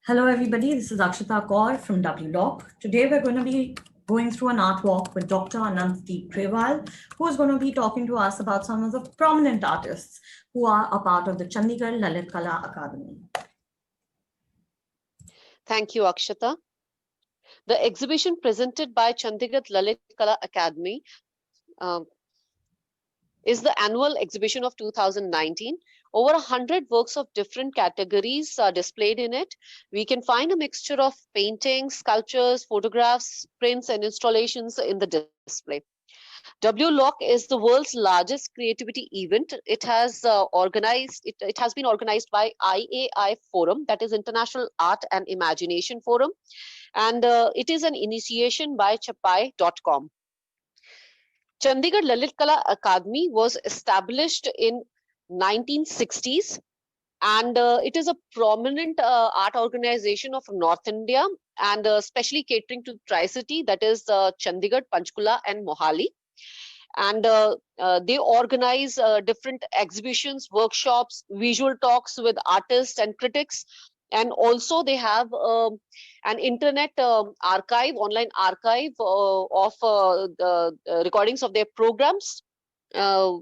Hello everybody, this is Akshita Kaur from WLock. Today we're going to be going through an art walk with Dr. Anantdeep Grewal, who is going to be talking to us about some of the prominent artists who are a part of the Chandigarh Lalit Kala Academy. Thank you, Akshita. The exhibition presented by Chandigarh Lalit Kala Academy is the annual exhibition of 2019. Over 100 works of different categories are displayed in it. We can find a mixture of paintings, sculptures, photographs, prints, and installations in the display. WLock is the world's largest creativity event. It has been organized by IAI Forum, that is International Art and Imagination Forum, and it is an initiation by Chapai.com. Chandigarh Lalit Kala Academy was established in 1960s, and it is a prominent art organization of North India, and especially catering to Tri-City, that is Chandigarh, Panchkula, and Mohali. And they organize different exhibitions, workshops, visual talks with artists and critics. And also they have an internet archive, online archive of the recordings of their programs,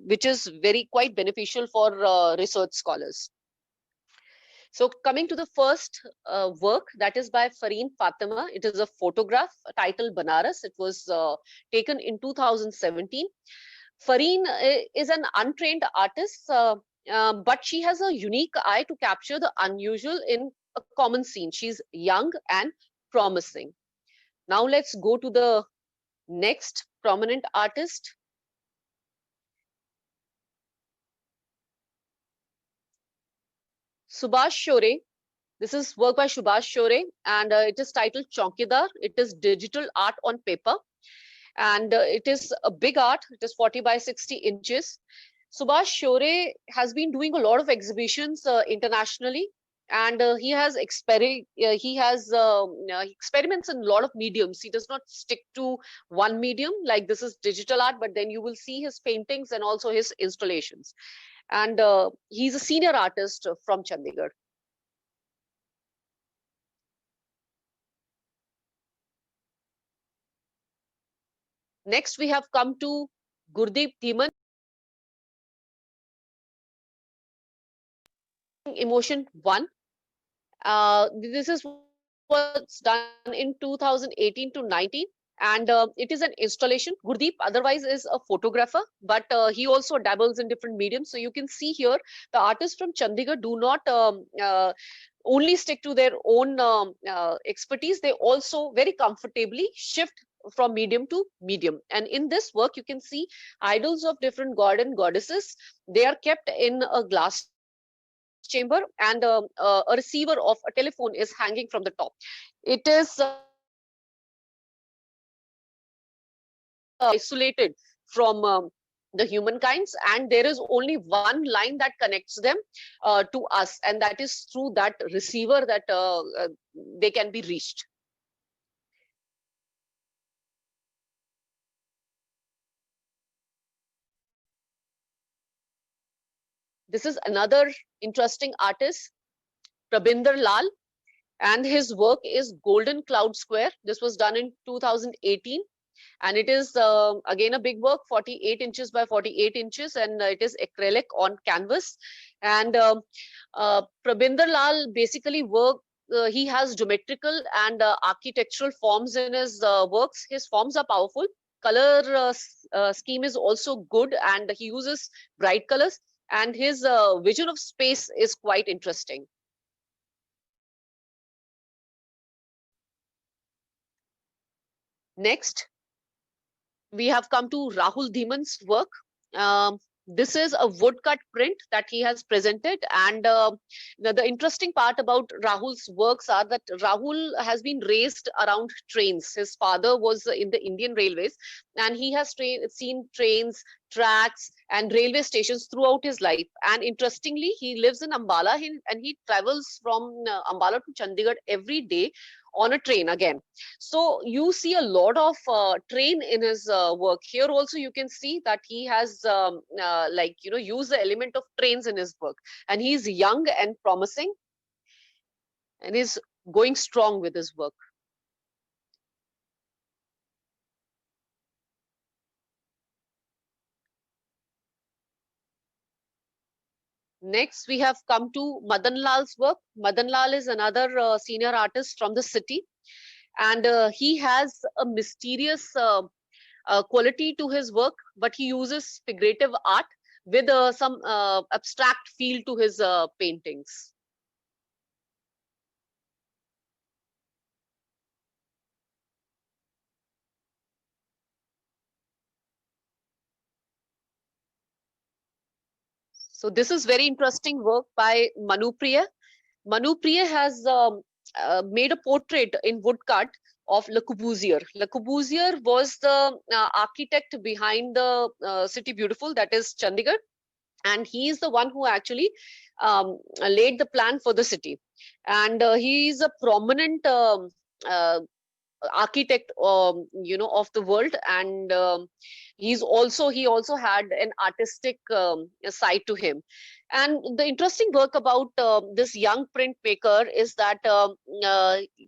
which is quite beneficial for research scholars. So coming to the first work, that is by Fareen Fatima. It is a photograph titled Banaras. It was taken in 2017. Fareen is an untrained artist, but she has a unique eye to capture the unusual in a common scene. She's young and promising. Now let's go to the next prominent artist. Subhash Shore. This is work by Subhash Shore, and it is titled Chaukidar. It is digital art on paper, and it is a big art. It is 40 by 60 inches. Subhash Shore has been doing a lot of exhibitions internationally, and he experiments in a lot of mediums. He does not stick to one medium, like this is digital art, but then you will see his paintings and also his installations. And he's a senior artist from Chandigarh. Next, we have come to Gurdeep Dhiman. Emotion 1. This is what's done in 2018 to 19. And it is an installation. Gurdeep otherwise is a photographer, but he also dabbles in different mediums. So you can see here, the artists from Chandigarh do not only stick to their own expertise. They also very comfortably shift from medium to medium. And in this work, you can see idols of different god and goddesses. They are kept in a glass chamber, and a receiver of a telephone is hanging from the top. It is isolated from the humankinds, and there is only one line that connects them to us, and that is through that receiver that they can be reached. This is another interesting artist, Prabinder Lal, and his work is Golden Cloud Square. This was done in 2018. And it is again a big work, 48 inches by 48 inches, and it is acrylic on canvas. And Prabinder Lal basically he has geometrical and architectural forms in his works. His forms are powerful. Color scheme is also good, and he uses bright colors, and his vision of space is quite interesting. Next, we have come to Rahul Dhiman's work. This is a woodcut print that he has presented, and the interesting part about Rahul's works are that Rahul has been raised around trains. His father was in the Indian Railways, and he has seen trains, tracks, and railway stations throughout his life. And interestingly, he lives in Ambala, and he travels from Ambala to Chandigarh every day on a train again. So you see a lot of train in his work. Here also you can see that he has used the element of trains in his work, and he's young and promising. And his going strong with his work. Next, we have come to Madan Lal's work. Madan Lal is another senior artist from the city, and he has a mysterious quality to his work, but he uses figurative art with some abstract feel to his paintings. So this is very interesting work by Manupriya. Manupriya has made a portrait in woodcut of Le Corbusier. Le Corbusier was the architect behind the City Beautiful, that is Chandigarh, and he is the one who actually laid the plan for the city. And he is a prominent uh, architect, of the world, and he also had an artistic side to him. And the interesting work about this young printmaker is that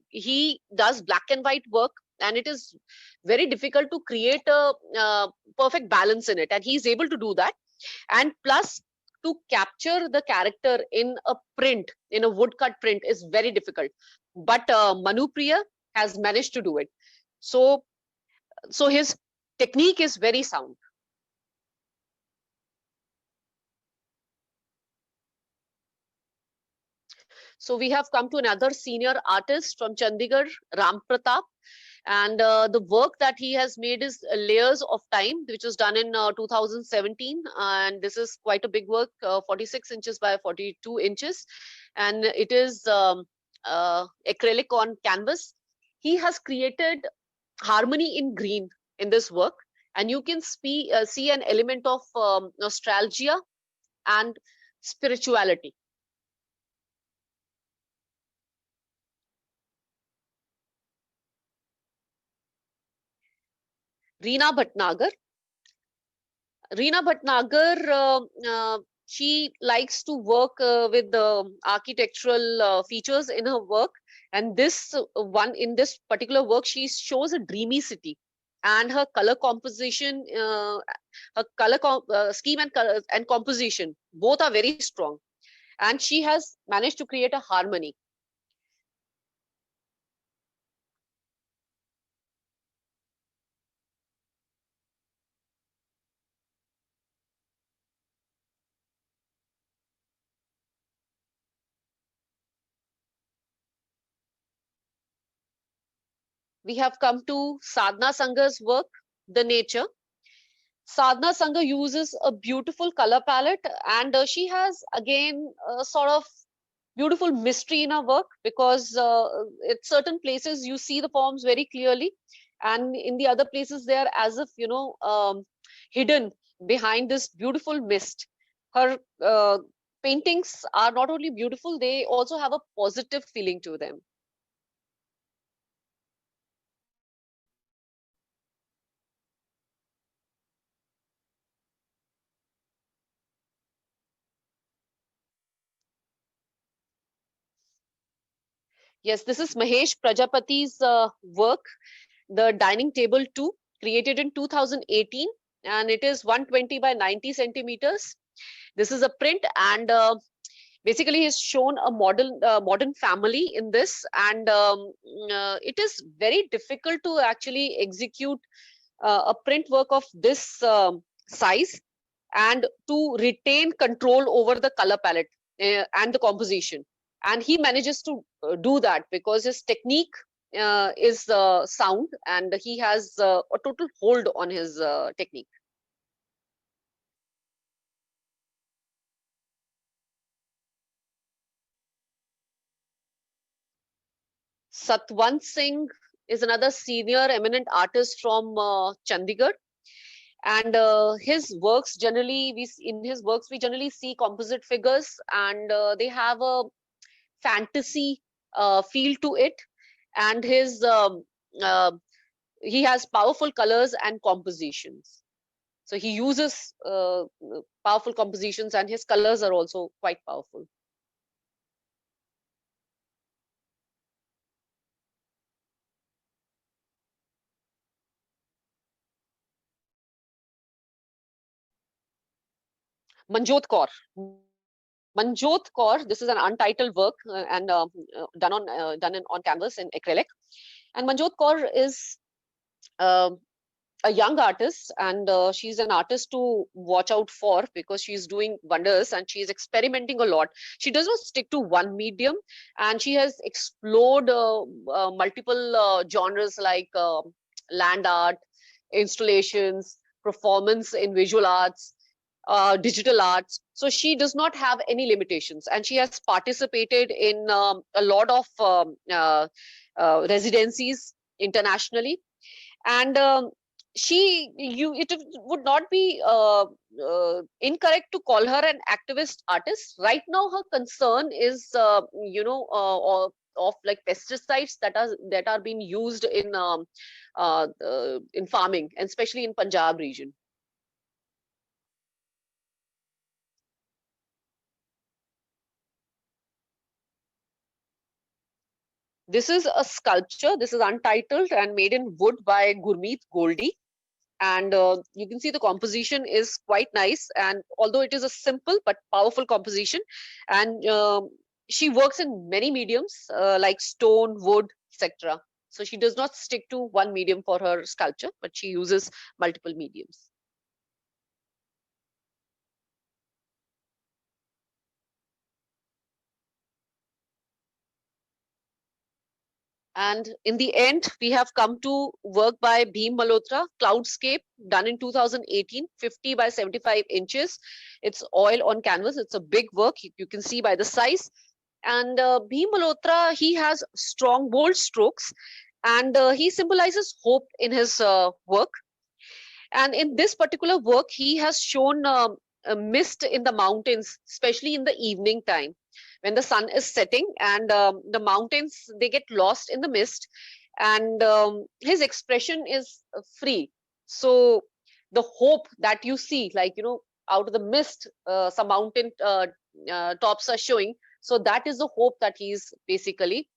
he does black and white work, and it is very difficult to create a perfect balance in it, and he's able to do that. And plus, to capture the character in a print, in a woodcut print, is very difficult, but Manupriya has managed to do it. So his technique is very sound. So we have come to another senior artist from Chandigarh, Ram Pratap. And the work that he has made is Layers of Time, which was done in 2017. And this is quite a big work, 46 inches by 42 inches. And it is acrylic on canvas. He has created harmony in green in this work. And you can see an element of nostalgia and spirituality. Reena Bhatnagar. Reena Bhatnagar, she likes to work with the architectural features in her work. And in this particular work, she shows a dreamy city. And her color composition, her color scheme and color and composition, both are very strong. And she has managed to create a harmony. We have come to Sadhna Sangar's work, The Nature. Sadhna Sangha uses a beautiful color palette, and she has again a sort of beautiful mystery in her work, because at certain places you see the forms very clearly, and in the other places they are as if hidden behind this beautiful mist. Her paintings are not only beautiful, they also have a positive feeling to them. Yes, this is Mahesh Prajapati's work, The Dining Table 2, created in 2018, and it is 120 by 90 centimeters. This is a print, and basically he's shown a modern family in this, and it is very difficult to actually execute a print work of this size, and to retain control over the color palette and the composition. And he manages to do that because his technique is sound, and he has a total hold on his technique. Satwant Singh is another senior eminent artist from Chandigarh, and in his works we generally see composite figures, and they have a fantasy feel to it, and uh, he has powerful colors and compositions. So he uses powerful compositions, and his colors are also quite powerful. Manjot Kaur. Manjot Kaur, this is an untitled work and done on canvas in acrylic. And Manjot Kaur is a young artist, and she's an artist to watch out for because she's doing wonders and she's experimenting a lot. She does not stick to one medium, and she has explored multiple genres like land art, installations, performance in visual arts, digital arts. So she does not have any limitations, and she has participated in a lot of residencies internationally. And it would not be incorrect to call her an activist artist. Right now, her concern is, of like pesticides that are being used in farming, and especially in Punjab region. This is a sculpture. This is untitled and made in wood by Gurmeet Goldie. And you can see the composition is quite nice. And although it is a simple but powerful composition, and she works in many mediums like stone, wood, etc. So she does not stick to one medium for her sculpture, but she uses multiple mediums. And in the end, we have come to work by Bhim Malhotra, Cloudscape, done in 2018, 50 by 75 inches. It's oil on canvas. It's a big work. You can see by the size. And Bhim Malhotra, he has strong, bold strokes, and he symbolizes hope in his work. And in this particular work, he has shown a mist in the mountains, especially in the evening time, when the sun is setting, and the mountains, they get lost in the mist, and his expression is free. So the hope that you see, like, out of the mist, some mountain tops are showing. So that is the hope that he's basically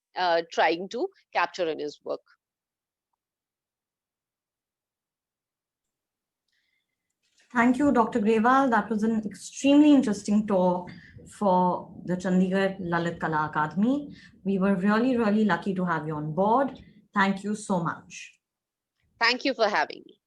trying to capture in his work. Thank you, Dr. Grewal. That was an extremely interesting talk for the Chandigarh Lalit Kala Akademi. We were really, really lucky to have you on board. Thank you so much. Thank you for having me.